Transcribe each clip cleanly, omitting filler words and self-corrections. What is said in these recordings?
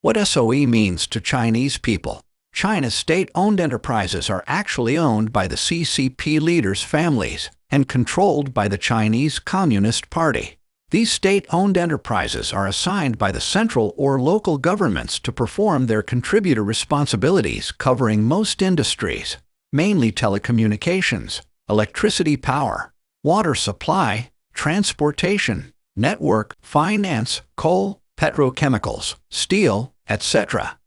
What SOE means to Chinese people. China's state-owned enterprises are actually owned by the CCP leaders' families and controlled by the Chinese Communist Party. These state-owned enterprises are assigned by the central or local governments to perform their contributor responsibilities covering most industries, mainly telecommunications, electricity power, water supply, transportation, network, finance, coal, petrochemicals, steel, etc.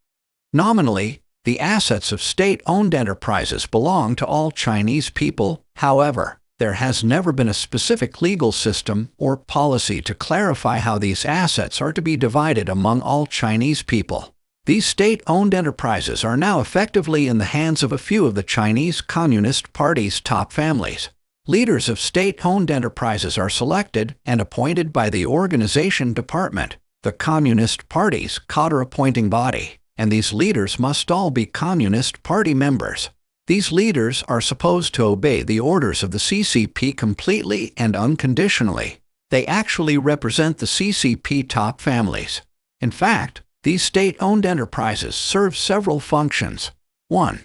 Nominally, the assets of state-owned enterprises belong to all Chinese people. However, there has never been a specific legal system or policy to clarify how these assets are to be divided among all Chinese people. These state-owned enterprises are now effectively in the hands of a few of the Chinese Communist Party's top families. Leaders of state-owned enterprises are selected and appointed by the Organization Department, the Communist Party's cadre-appointing body, and these leaders must all be Communist Party members. These leaders are supposed to obey the orders of the CCP completely and unconditionally. They actually represent the CCP top families. In fact, these state-owned enterprises serve several functions. 1.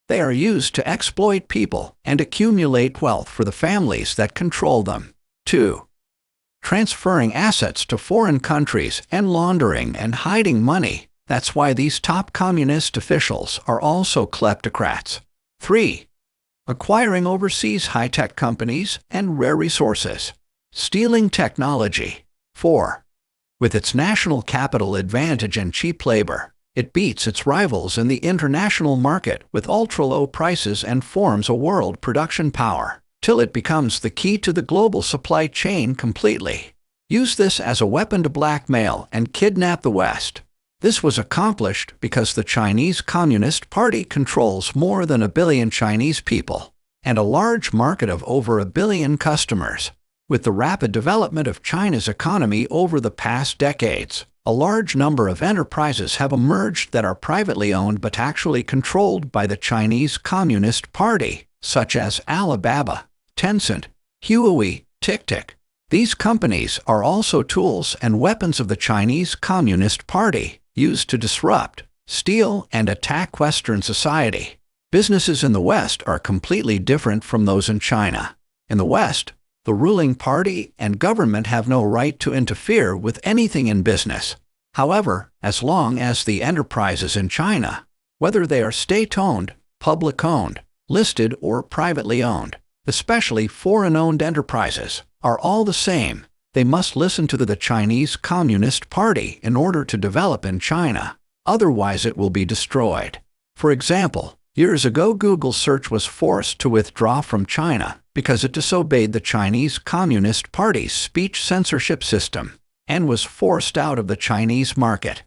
They are used to exploit people and accumulate wealth for the families that control them. 2. Transferring assets to foreign countries and laundering and hiding money. That's why these top communist officials are also kleptocrats. 3. Acquiring overseas high-tech companies and rare resources. Stealing technology. 4. With its national capital advantage and cheap labor, it beats its rivals in the international market with ultra-low prices and forms a world production power, till it becomes the key to the global supply chain completely. Use this as a weapon to blackmail and kidnap the West. This was accomplished because the Chinese Communist Party controls more than 1 billion Chinese people and a large market of over 1 billion customers. With the rapid development of China's economy over the past decades, a large number of enterprises have emerged that are privately owned but actually controlled by the Chinese Communist Party, such as Alibaba, Tencent, Huawei, TikTok. These companies are also tools and weapons of the Chinese Communist Party, used to disrupt, steal, and attack Western society. Businesses in the West are completely different from those in China. In the West, the ruling party and government have no right to interfere with anything in business. However, as long as the enterprises in China, whether they are state-owned, public-owned, listed, or privately owned, especially foreign-owned enterprises, are all the same, they must listen to the Chinese Communist Party in order to develop in China. Otherwise, it will be destroyed. For example, years ago Google Search was forced to withdraw from China because it disobeyed the Chinese Communist Party's speech censorship system and was forced out of the Chinese market.